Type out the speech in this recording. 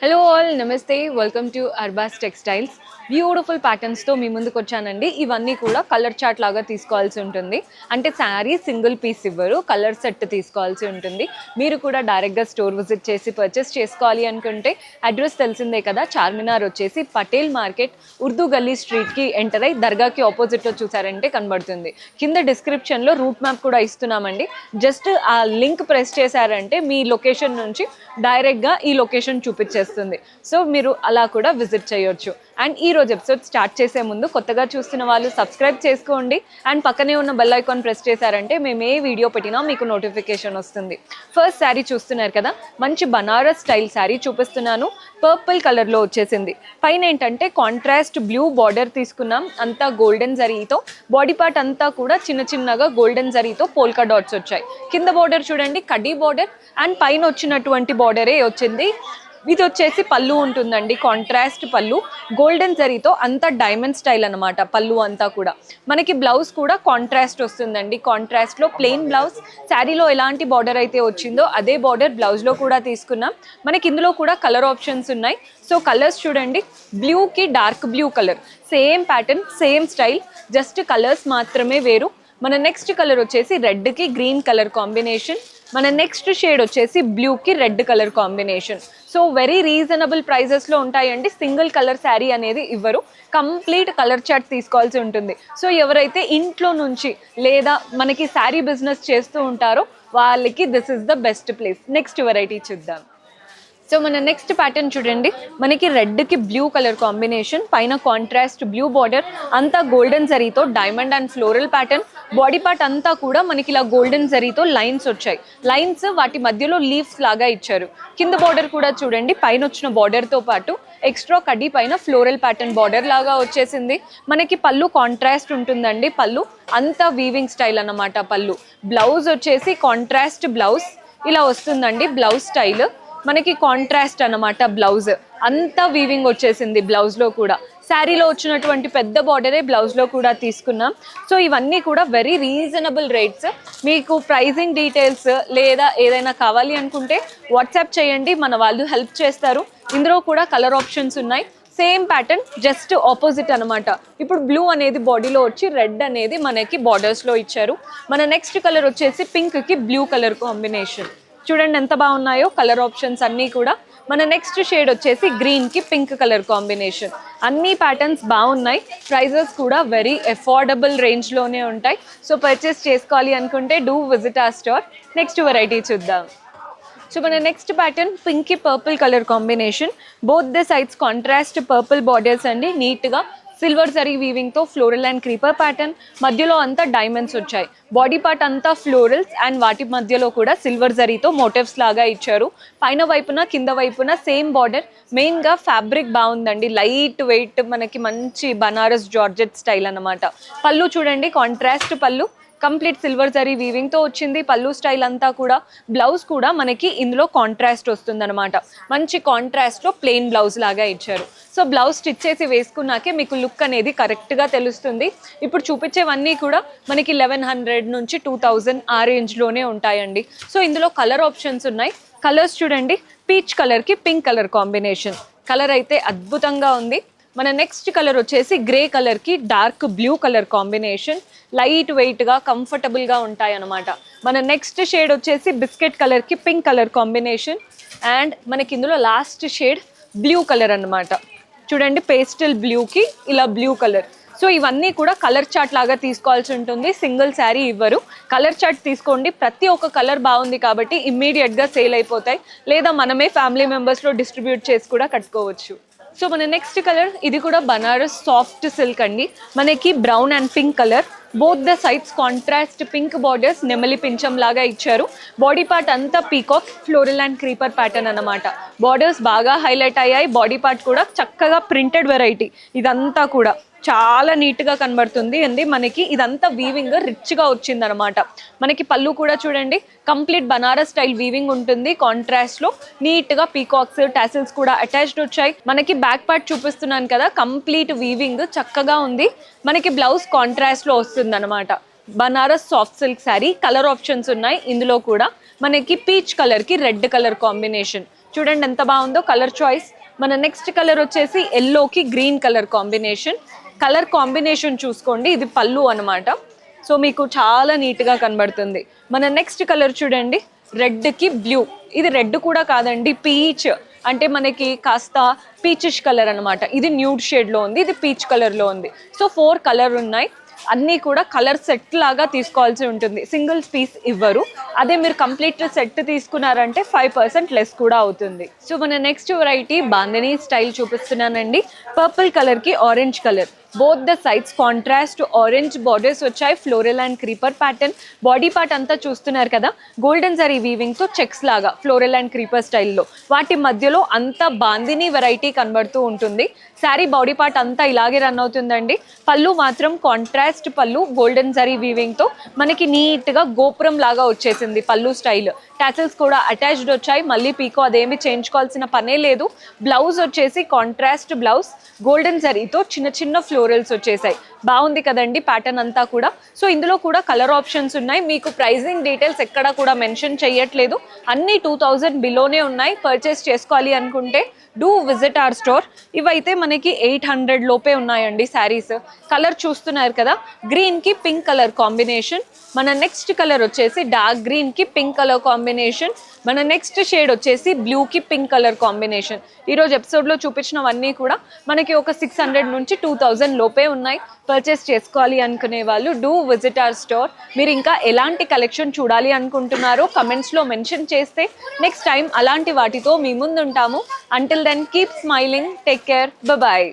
Hello all నమస్తే welcome to Arbas textiles beautiful ప్యాటర్న్స్తో మీ ముందుకు వచ్చానండి. ఇవన్నీ కూడా కలర్ చార్ట్ లాగా తీసుకోవాల్సి ఉంటుంది. అంటే శారీ సింగిల్ పీస్ ఇవ్వరు, కలర్ సెట్ తీసుకోవాల్సి ఉంటుంది. మీరు కూడా డైరెక్ట్గా స్టోర్ విజిట్ చేసి పర్చేస్ చేసుకోవాలి అనుకుంటే అడ్రస్ తెలిసిందే కదా, చార్మినార్ వచ్చేసి పటేల్ మార్కెట్ ఉర్దూ గల్లీ స్ట్రీట్కి ఎంటర్ అయ్యి దర్గాకి ఆపోజిట్లో చూసారంటే కనబడుతుంది. కింద డిస్క్రిప్షన్లో రూట్ మ్యాప్ కూడా ఇస్తున్నామండి. జస్ట్ ఆ లింక్ ప్రెస్ చేశారంటే మీ లొకేషన్ నుంచి డైరెక్ట్గా ఈ లొకేషన్ చూపించేస్తుంది. సో మీరు అలా కూడా విజిట్ చేయొచ్చు. అండ్ ఈ రోజు ఎపిసోడ్ స్టార్ట్ చేసే ముందు కొత్తగా చూస్తున్న వాళ్ళు సబ్స్క్రైబ్ చేసుకోండి అండ్ పక్కనే ఉన్న బెల్ ఐకాన్ ప్రెస్ చేశారంటే మేము ఏ వీడియో పెట్టినా మీకు నోటిఫికేషన్ వస్తుంది. ఫస్ట్ శారీ చూస్తున్నారు కదా, మంచి బనారస్ స్టైల్ శారీ చూపిస్తున్నాను. పర్పుల్ కలర్లో వచ్చేసింది. పైన ఏంటంటే కాంట్రాస్ట్ బ్లూ బార్డర్ తీసుకున్నాం, అంతా గోల్డెన్ జరీతో. బాడీ పార్ట్ అంతా కూడా చిన్న చిన్నగా గోల్డెన్ జరీతో పోల్కా డాట్స్ వచ్చాయి. కింద బార్డర్ చూడండి కడ్డీ బార్డర్ అండ్ పైన వచ్చినటువంటి బార్డరే వచ్చింది. ఇది వచ్చేసి పళ్ళు ఉంటుందండి, కాంట్రాస్ట్ పళ్ళు గోల్డెన్ జరీతో, అంతా డైమండ్ స్టైల్ అనమాట. పళ్ళు అంతా కూడా మనకి బ్లౌజ్ కూడా కాంట్రాస్ట్ వస్తుందండి. కాంట్రాస్ట్లో ప్లెయిన్ బ్లౌజ్, శారీలో ఎలాంటి బార్డర్ అయితే వచ్చిందో అదే బార్డర్ బ్లౌజ్లో కూడా తీసుకున్నాం. మనకి ఇందులో కూడా కలర్ ఆప్షన్స్ ఉన్నాయి. సో కలర్స్ చూడండి, బ్లూకి dark blue colour, same pattern same style, just colours మాత్రమే వేరు. మన నెక్స్ట్ కలర్ వచ్చేసి రెడ్కి గ్రీన్ కలర్ కాంబినేషన్. మన నెక్స్ట్ షేడ్ వచ్చేసి బ్లూకి red colour combination. So very reasonable ప్రైజెస్లో ఉంటాయండి. సింగిల్ కలర్ శారీ అనేది ఇవ్వరు, కంప్లీట్ కలర్ చార్ట్ తీసుకోవాల్సి ఉంటుంది. సో ఎవరైతే ఇంట్లో నుంచి లేదా మనకి శారీ బిజినెస్ చేస్తూ ఉంటారో వాళ్ళకి this is the best place. Next variety చూద్దాం. సో మన నెక్స్ట్ ప్యాటర్న్ చూడండి, మనకి రెడ్కి బ్లూ కలర్ కాంబినేషన్, పైన కాంట్రాస్ట్ బ్లూ బార్డర్, అంతా గోల్డెన్ జరీతో diamond and floral pattern. Body part అంతా కూడా మనకి ఇలా గోల్డెన్ జరీతో లైన్స్ వచ్చాయి. లైన్స్ వాటి మధ్యలో లీవ్స్ లాగా ఇచ్చారు. కింద బార్డర్ కూడా చూడండి, పైన వచ్చిన బార్డర్తో పాటు ఎక్స్ట్రా కడ్డీ పైన ఫ్లోరల్ ప్యాటర్న్ బార్డర్ లాగా వచ్చేసింది. మనకి పళ్ళు కాంట్రాస్ట్ ఉంటుందండి. పళ్ళు అంతా వీవింగ్ స్టైల్ అన్నమాట. పళ్ళు బ్లౌజ్ వచ్చేసి కాంట్రాస్ట్ బ్లౌజ్ ఇలా వస్తుందండి. బ్లౌజ్ స్టైల్ మనకి కాంట్రాస్ట్ అన్నమాట. బ్లౌజ్ అంతా వీవింగ్ వచ్చేసింది. బ్లౌజ్లో కూడా శారీలో వచ్చినటువంటి పెద్ద బార్డరే బ్లౌజ్లో కూడా తీసుకున్నాం. సో ఇవన్నీ కూడా వెరీ రీజనబుల్ రేట్స్. మీకు ప్రైజింగ్ డీటెయిల్స్ లేదా ఏదైనా కావాలి అనుకుంటే వాట్సాప్ చేయండి, మన వాళ్ళు హెల్ప్ చేస్తారు. ఇందులో కూడా కలర్ ఆప్షన్స్ ఉన్నాయి. సేమ్ ప్యాటర్న్ జస్ట్ ఆపోజిట్ అనమాట. ఇప్పుడు బ్లూ అనేది బాడీలో వచ్చి రెడ్ అనేది మనకి బార్డర్స్లో ఇచ్చారు. మన నెక్స్ట్ కలర్ వచ్చేసి పింక్కి బ్లూ కలర్ కాంబినేషన్. చూడండి ఎంత బాగున్నాయో కలర్ ఆప్షన్స్ అన్నీ కూడా. మన నెక్స్ట్ షేడ్ వచ్చేసి గ్రీన్కి పింక్ కలర్ కాంబినేషన్. అన్ని ప్యాటర్న్స్ బాగున్నాయి. ప్రైజెస్ కూడా వెరీ అఫోర్డబుల్ రేంజ్లోనే ఉంటాయి. సో పర్చేస్ చేసుకోవాలి అనుకుంటే డూ విజిట్ ఆ స్టోర్. నెక్స్ట్ వెరైటీ చూద్దాం. సో మన నెక్స్ట్ ప్యాటర్న్ పింక్కి purple colour combination. Both the sides contrast purple borders అండి. నీట్గా సిల్వర్ జరీ వీవింగ్తో ఫ్లోరల్ అండ్ క్రీపర్ ప్యాటర్న్, మధ్యలో అంతా డైమండ్స్ వచ్చాయి. బాడీ పార్ట్ అంతా ఫ్లోరల్స్ అండ్ వాటి మధ్యలో కూడా సిల్వర్ జరీతో మోటివ్స్ లాగా ఇచ్చారు. పైన వైపున కింద వైపున సేమ్ బార్డర్. మెయిన్గా ఫ్యాబ్రిక్ బాగుందండి, లైట్ వెయిట్, మనకి మంచి బనారస్ జార్జెట్ స్టైల్ అన్నమాట. పళ్ళు చూడండి, కాంట్రాస్ట్ పళ్ళు, కంప్లీట్ సిల్వర్ జరీ వీవింగ్తో వచ్చింది పళ్ళు స్టైల్ అంతా కూడా. బ్లౌజ్ కూడా మనకి ఇందులో కాంట్రాస్ట్ వస్తుందన్నమాట. మంచి కాంట్రాస్ట్లో ప్లెయిన్ బ్లౌజ్ లాగా ఇచ్చారు. సో బ్లౌజ్ స్టిచ్ చేసి వేసుకున్నాకే మీకు లుక్ అనేది కరెక్ట్గా తెలుస్తుంది. ఇప్పుడు చూపించేవన్నీ కూడా మనకి 1100 నుంచి 2000 ఆ రేంజ్లోనే ఉంటాయండి. సో ఇందులో కలర్ ఆప్షన్స్ ఉన్నాయి. కలర్స్ చూడండి, పీచ్ కలర్కి పింక్ కలర్ కాంబినేషన్. కలర్ అయితే అద్భుతంగా ఉంది. మన నెక్స్ట్ కలర్ వచ్చేసి గ్రే కలర్కి dark blue colour combination. Light వెయిట్గా కంఫర్టబుల్గా ఉంటాయి అన్నమాట. మన నెక్స్ట్ షేడ్ వచ్చేసి బిస్కెట్ కలర్కి పింక్ కలర్ కాంబినేషన్. అండ్ మనకి ఇందులో లాస్ట్ షేడ్ బ్లూ కలర్ అన్నమాట. చూడండి, పేస్టల్ బ్లూకి ఇలా బ్లూ కలర్. సో ఇవన్నీ కూడా కలర్ చార్ట్ లాగా తీసుకోవాల్సి ఉంటుంది. సింగిల్ శారీ ఇవ్వరు, కలర్ చార్ట్ తీసుకోండి. ప్రతి ఒక్క కలర్ బాగుంది కాబట్టి ఇమ్మీడియట్గా సేల్ అయిపోతాయి, లేదా మనమే ఫ్యామిలీ మెంబర్స్లో డిస్ట్రిబ్యూట్ చేసి కూడా కట్టుకోవచ్చు. సో మన నెక్స్ట్ కలర్, ఇది కూడా బనారస్ సాఫ్ట్ సిల్క్ అండి. మనకి brown and pink colour. Both the sides contrast pink borders, నెమలి పించం లాగా ఇచ్చారు. బాడీ పార్ట్ అంతా peacock floral and creeper pattern అన్నమాట. బార్డర్స్ బాగా హైలైట్ అయ్యాయి. బాడీ పార్ట్ కూడా చక్కగా ప్రింటెడ్ వెరైటీ. ఇదంతా కూడా చాలా నీట్గా కనబడుతుంది అండి. మనకి ఇదంతా వీవింగ్ రిచ్గా వచ్చింది అనమాట. మనకి పళ్ళు కూడా చూడండి, కంప్లీట్ బనారస్ స్టైల్ వీవింగ్ ఉంటుంది. కాంట్రాస్ట్లో నీట్గా పీకాక్స్ టాసిల్స్ కూడా అటాచ్డ్ వచ్చాయి. మనకి బ్యాక్ పార్ట్ చూపిస్తున్నాను కదా, కంప్లీట్ వీవింగ్ చక్కగా ఉంది. మనకి బ్లౌజ్ కాంట్రాస్ట్లో వస్తుంది అనమాట. Banaras soft silk sari. Colour options ఉన్నాయి ఇందులో కూడా. మనకి పీచ్ కలర్కి రెడ్ కలర్ కాంబినేషన్. చూడండి ఎంత బాగుందో కలర్ చాయిస్. మన నెక్స్ట్ కలర్ వచ్చేసి ఎల్లోకి గ్రీన్ కలర్ కాంబినేషన్ చూసుకోండి. ఇది పళ్ళు అనమాట. సో మీకు చాలా నీట్గా కనబడుతుంది. మన నెక్స్ట్ కలర్ చూడండి, రెడ్కి బ్లూ. ఇది రెడ్ కూడా కాదండి, పీచ్, అంటే మనకి కాస్త పీచిష్ కలర్ అనమాట. ఇది న్యూడ్ షేడ్లో ఉంది, ఇది పీచ్ కలర్లో ఉంది. సో 4 కలర్ ఉన్నాయి. అన్నీ కూడా కలర్ సెట్ లాగా తీసుకోవాల్సి ఉంటుంది, సింగిల్ పీస్ ఇవ్వరు. అదే మీరు కంప్లీట్ సెట్ తీసుకున్నారంటే 5% లెస్ కూడా అవుతుంది. సో మన నెక్స్ట్ వెరైటీ బాందినీ స్టైల్ చూపిస్తున్నానండి. పర్పుల్ కలర్కి orange colour, both the sides contrast orange borders వచ్చాయి. Floral and creeper pattern. Body part అంతా చూస్తున్నారు కదా, గోల్డెన్ జరీ వీవింగ్తో చెక్స్ లాగా ఫ్లోరల్ అండ్ క్రీపర్ స్టైల్లో. వాటి మధ్యలో అంతా బాందినీ వెరైటీ కనబడుతూ ఉంటుంది. శారీ బాడీ పార్ట్ అంతా ఇలాగే రన్ అవుతుందండి. పళ్ళు మాత్రం కాంట్రాస్ట్ పళ్ళు, గోల్డెన్ జరీ వీవింగ్తో మనకి నీట్గా గోపురం లాగా వచ్చేసింది పళ్ళు స్టైల్. టాసిల్స్ కూడా అటాచ్డ్ వచ్చాయి. మళ్ళీ పీకో అదేమి చేయించుకోవాల్సిన పనే లేదు. బ్లౌజ్ వచ్చేసి కాంట్రాస్ట్ బ్లౌజ్, గోల్డెన్ జరీతో చిన్న చిన్న ఫ్లోరల్స్ వచ్చేసాయి. బాగుంది కదండి ప్యాటర్న్ అంతా కూడా. సో ఇందులో కూడా కలర్ ఆప్షన్స్ ఉన్నాయి. మీకు ప్రైజింగ్ డీటెయిల్స్ ఎక్కడ కూడా మెన్షన్ చేయట్లేదు, అన్నీ 2000 బిలోనే ఉన్నాయి. పర్చేస్ చేసుకోవాలి అనుకుంటే డూ విజిట్ అవర్ స్టోర్. ఇవైతే మనకి 800 లోపే ఉన్నాయండి శారీస్. కలర్ చూస్తున్నారు కదా, గ్రీన్కి పింక్ కలర్ కాంబినేషన్. మన నెక్స్ట్ కలర్ వచ్చేసి డార్క్ గ్రీన్కి పింక్ కలర్ కాంబినేషన్. మన నెక్స్ట్ షేడ్ వచ్చేసి బ్లూకి పింక్ కలర్ కాంబినేషన్. ఈరోజు ఎపిసోడ్లో చూపించినవన్నీ కూడా మనకి ఒక 600 నుంచి 2000 లోపే ఉన్నాయి. పర్చేస్ చేసుకోవాలి అనుకునే వాళ్ళు డూ విజిట్ అవర్ స్టోర్. మీరు ఇంకా ఎలాంటి కలెక్షన్ చూడాలి అనుకుంటున్నారో కమెంట్స్లో మెన్షన్ చేస్తే నెక్స్ట్ టైం అలాంటి వాటితో మీ ముందు ఉంటాము. Until then keep smiling, take care, bye.